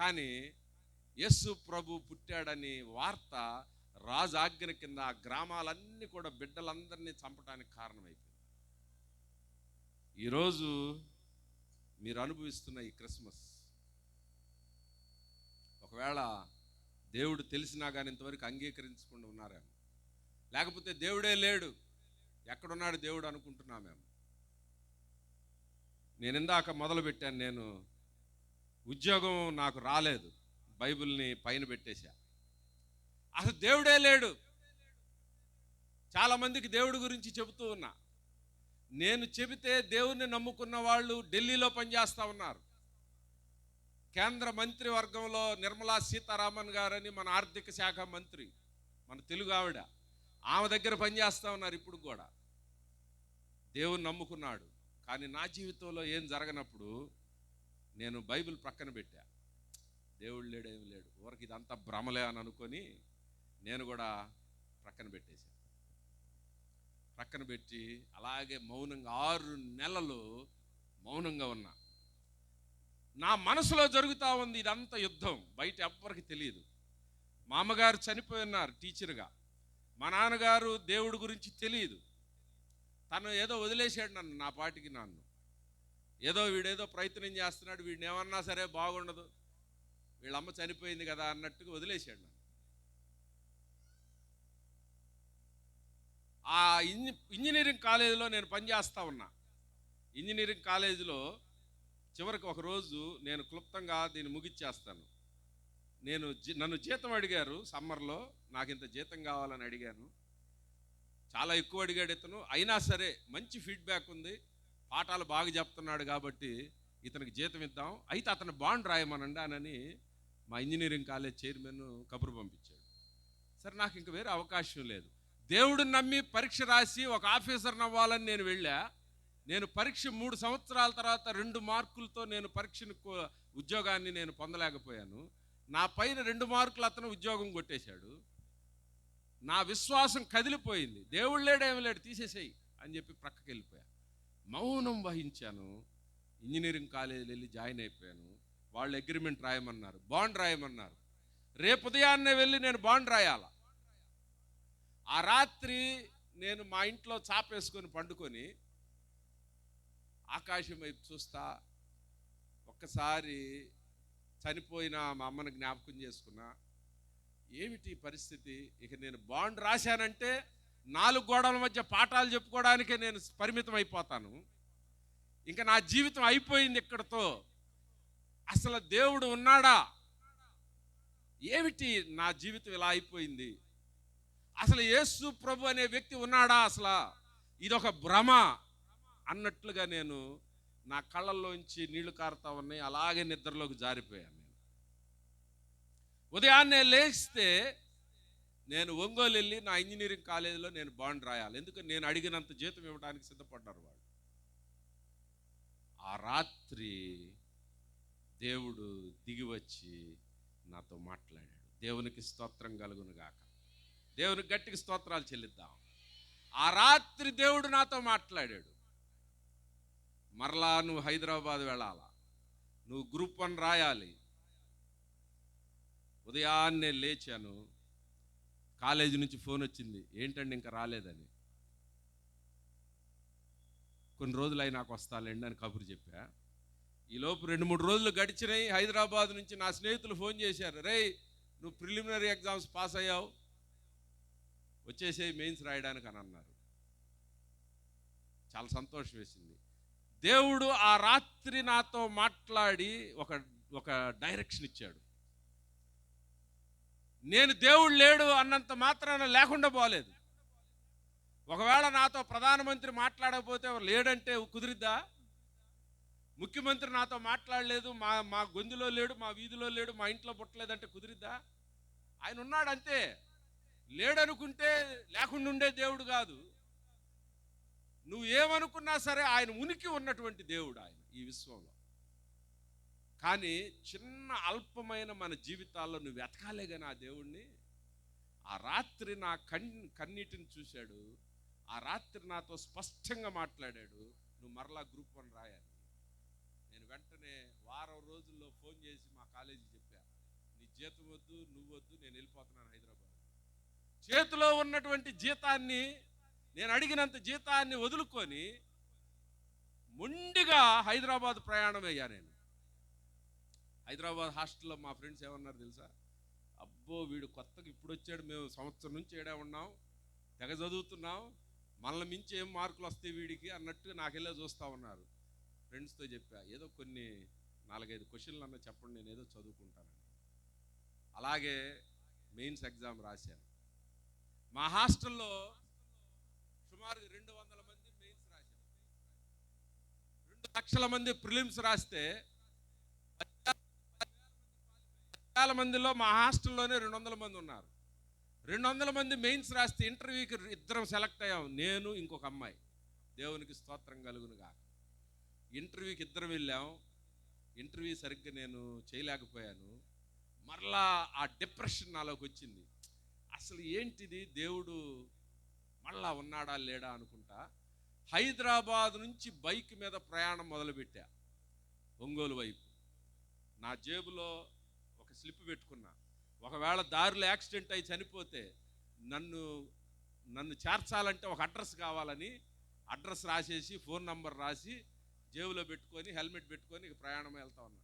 కానీ యేసు ప్రభు పుట్టాడని వార్త రాజు ఆజ్ఞ కింద ఆ గ్రామాలన్నీ కూడా బిడ్డలందరినీ చంపడానికి కారణమైపోయింది. ఈరోజు మీరు అనుభవిస్తున్న ఈ క్రిస్మస్, ఒకవేళ దేవుడు తెలిసినా కానీ ఇంతవరకు అంగీకరించకుండా ఉన్నారేమో, లేకపోతే దేవుడే లేడు, ఎక్కడున్నాడు దేవుడు అనుకుంటున్నామేమో. నేను ఇందాక మొదలుపెట్టాను, నేను ఉద్యోగం నాకు రాలేదు, బైబిల్ని పైన పెట్టేశా. అసలు దేవుడే లేడు. చాలామందికి దేవుడి గురించి చెబుతూ ఉన్నా. నేను చెబితే దేవుణ్ణి నమ్ముకున్న వాళ్ళు ఢిల్లీలో పనిచేస్తూ ఉన్నారు. కేంద్ర మంత్రి వర్గంలో నిర్మలా సీతారామన్ గారని మన ఆర్థిక శాఖ మంత్రి, మన తెలుగు ఆవిడ, ఆమె దగ్గర పనిచేస్తూ ఉన్నారు ఇప్పుడు కూడా. దేవుణ్ణి నమ్ముకున్నాడు. కానీ నా జీవితంలో ఏం జరగనప్పుడు నేను బైబిల్ ప్రక్కన పెట్టా. దేవుడు లేడేమి లేడు, ఊరికి ఇదంతా భ్రమలే అని అనుకొని నేను కూడా ప్రక్కన పెట్టేశాను. ప్రక్కన పెట్టి అలాగే మౌనంగా 6 నెలలు మౌనంగా ఉన్నా. నా మనసులో జరుగుతూ ఉంది ఇదంతా యుద్ధం, బయట ఎవ్వరికి తెలియదు. మా అమ్మగారు చనిపోయి ఉన్నారు టీచర్గా. మా నాన్నగారు దేవుడి గురించి తెలియదు. తను ఏదో వదిలేశాడు నన్ను, నా పాటికి నన్ను. ఏదో వీడేదో ప్రయత్నం చేస్తున్నాడు, వీడిని ఏమన్నా సరే బాగుండదు, వీళ్ళమ్మ చనిపోయింది కదా అన్నట్టుగా వదిలేశాడు నన్ను. ఆ ఇంజనీరింగ్ కాలేజీలో నేను పనిచేస్తూ ఉన్నా. ఇంజనీరింగ్ కాలేజీలో చివరికి ఒకరోజు నేను క్లుప్తంగా దీన్ని ముగిచ్చేస్తాను. నన్ను జీతం అడిగారు సమ్మర్లో, నాకు ఇంత జీతం కావాలని అడిగాను. చాలా ఎక్కువ అడిగాడు ఇతను, అయినా సరే మంచి ఫీడ్బ్యాక్ ఉంది, పాఠాలు బాగా చెప్తున్నాడు కాబట్టి ఇతనికి జీతం ఇద్దాం, అయితే అతను బాండ్ రాయమనండి అని మా ఇంజనీరింగ్ కాలేజ్ చైర్మన్ కబురు పంపించాడు. సరే, నాకు ఇంక వేరే అవకాశం లేదు. దేవుడిని నమ్మి పరీక్ష రాసి ఒక ఆఫీసర్ని అవ్వాలని నేను వెళ్ళా. నేను పరీక్ష 3 సంవత్సరాల తర్వాత 2 మార్కులతో నేను పరీక్షను ఉద్యోగాన్ని నేను పొందలేకపోయాను. నా పైన 2 మార్కులు అతను ఉద్యోగం కొట్టేశాడు. నా విశ్వాసం కదిలిపోయింది. దేవుడు లేడేమి లేడు, తీసేసేయి అని చెప్పి ప్రక్కకి వెళ్ళిపోయా. మౌనం వహించాను. ఇంజనీరింగ్ కాలేజీలో వెళ్ళి జాయిన్ అయిపోయాను. వాళ్ళు అగ్రిమెంట్ రాయమన్నారు, బాండ్ రాయమన్నారు. రేపు ఉదయాన్నే వెళ్ళి నేను బాండ్ రాయాల. ఆ రాత్రి నేను మా ఇంట్లో చాపేసుకొని పండుకొని ఆకాశం వైపు చూస్తా, ఒక్కసారి చనిపోయిన మా అమ్మని జ్ఞాపకం చేసుకున్నా. ఏమిటి పరిస్థితి? ఇక నేను బాండ్ రాశానంటే 4 గోడల మధ్య పాఠాలు చెప్పుకోవడానికే నేను పరిమితం అయిపోతాను. ఇంకా నా జీవితం అయిపోయింది ఇక్కడతో. అసలు దేవుడు ఉన్నాడా? ఏమిటి నా జీవితం ఇలా అయిపోయింది? అసలు యేసు ప్రభు అనే వ్యక్తి ఉన్నాడా? అసలు ఇదొక భ్రమ అన్నట్లుగా నేను, నా కళ్ళల్లోంచి నీళ్లు కారుతా ఉన్నాయి, అలాగే నిద్రలోకి జారిపోయాను. నేను ఉదయాన్నే లేస్తే నేను ఒంగోలు వెళ్ళి నా ఇంజనీరింగ్ కాలేజీలో నేను బాండ్ రాయాలి. ఎందుకంటే నేను అడిగినంత జీతం ఇవ్వడానికి సిద్ధపడ్డారు వాళ్ళు. ఆ రాత్రి దేవుడు దిగి వచ్చి నాతో మాట్లాడాడు. దేవునికి స్తోత్రం కలుగును గాక. దేవునికి గట్టిగా స్తోత్రాలు చెల్లిద్దాం. ఆ రాత్రి దేవుడు నాతో మాట్లాడాడు. మరలా నువ్వు హైదరాబాద్ వెళ్ళాలా, నువ్వు గ్రూప్ 1 రాయాలి. ఉదయాన్నే లేచాను, కాలేజీ నుంచి ఫోన్ వచ్చింది, ఏంటండి ఇంకా రాలేదని. కొన్ని రోజులు అయి నాకు వస్తాలేండి అని కబురు చెప్పా. ఈలోపు 2-3 రోజులు గడిచినాయి. హైదరాబాద్ నుంచి నా స్నేహితులు ఫోన్ చేశారు, రేయ్ నువ్వు ప్రిలిమినరీ ఎగ్జామ్స్ పాస్ అయ్యావు, వచ్చేసే మెయిన్స్ రాయడానికి అని అన్నారు. చాలా సంతోషం వేసింది. దేవుడు ఆ రాత్రి నాతో మాట్లాడి ఒక డైరెక్షన్ ఇచ్చాడు. నేను దేవుడు లేడు అన్నంత మాత్రాన లేకుండా పోలేదు. ఒకవేళ నాతో ప్రధానమంత్రి మాట్లాడకపోతే లేడంటే కుదిరిద్దా? ముఖ్యమంత్రి నాతో మాట్లాడలేదు, మా గొంతులో లేడు, మా వీధిలో లేడు, మా ఇంట్లో పుట్టలేదంటే కుదిరిద్దా? ఆయన ఉన్నాడు అంతే. లేడనుకుంటే లేకుండా ఉండే దేవుడు కాదు. నువ్వు ఏమనుకున్నా సరే ఆయన ఉనికి ఉన్నటువంటి దేవుడు ఆయన ఈ విశ్వంలో. కానీ చిన్న అల్పమైన మన జీవితాల్లో నువ్వు వెతకాలే కానీ ఆ దేవుణ్ణి. ఆ రాత్రి నా కన్నీటిని చూశాడు. ఆ రాత్రి నాతో స్పష్టంగా మాట్లాడాడు, నువ్వు మరలా గ్రూప్ 1 రాయాలి. నేను వెంటనే వారం రోజుల్లో ఫోన్ చేసి మా కాలేజీ చెప్పా, జీతం వద్దు, నువ్వు వద్దు, నేను వెళ్ళిపోతున్నాను హైదరాబాద్. చేతిలో ఉన్నటువంటి జీతాన్ని, నేను అడిగినంత జీతాన్ని వదులుకొని మొండిగా హైదరాబాద్ ప్రయాణం అయ్యా. నేను హైదరాబాద్ హాస్టల్లో మా ఫ్రెండ్స్ ఏమన్నారు తెలుసా? అబ్బో వీడు కొత్తగా ఇప్పుడు వచ్చాడు, మేము సంవత్సరం నుంచి ఏడా ఉన్నాం, తెగ చదువుతున్నాం, మనల్ని మించి ఏం మార్కులు వస్తాయి వీడికి అన్నట్టు నాకెళ్ళే చూస్తూ ఉన్నారు. ఫ్రెండ్స్తో చెప్పా, ఏదో కొన్ని 4-5 క్వశ్చన్లు అన్న చెప్పండి, నేను ఏదో చదువుకుంటానని. అలాగే మెయిన్స్ ఎగ్జామ్ రాశాను. మా హాస్టల్లో సుమారు 200 మంది మెయిన్స్ రాశారు. 2 లక్షల మంది ప్రిలిమ్స్ రాస్తే 10,000 మందిలో మా హాస్టల్లోనే 200 మంది ఉన్నారు. 200 మంది మెయిన్స్ రాస్తే ఇంటర్వ్యూకి 2 సెలెక్ట్ అయ్యాం, నేను ఇంకొక అమ్మాయి. దేవునికి స్తోత్రం కలుగునుగా. ఇంటర్వ్యూకి 2 వెళ్ళాం. ఇంటర్వ్యూ సరిగ్గా నేను చేయలేకపోయాను. మరలా ఆ డిప్రెషన్ నాలోకి వచ్చింది. అసలు ఏంటిది, దేవుడు మళ్ళా ఉన్నాడా లేడా అనుకుంటా హైదరాబాద్ నుంచి బైక్ మీద ప్రయాణం మొదలుపెట్టా ఒంగోలు వైపు. నా జేబులో ఒక స్లిప్ పెట్టుకున్నా, ఒకవేళ దారిలో యాక్సిడెంట్ అయి చనిపోతే నన్ను చేర్చాలంటే ఒక అడ్రస్ కావాలని అడ్రస్ రాసేసి ఫోన్ నంబర్ రాసి జేబులో పెట్టుకొని హెల్మెట్ పెట్టుకొని ప్రయాణం వెళ్తా ఉన్నా.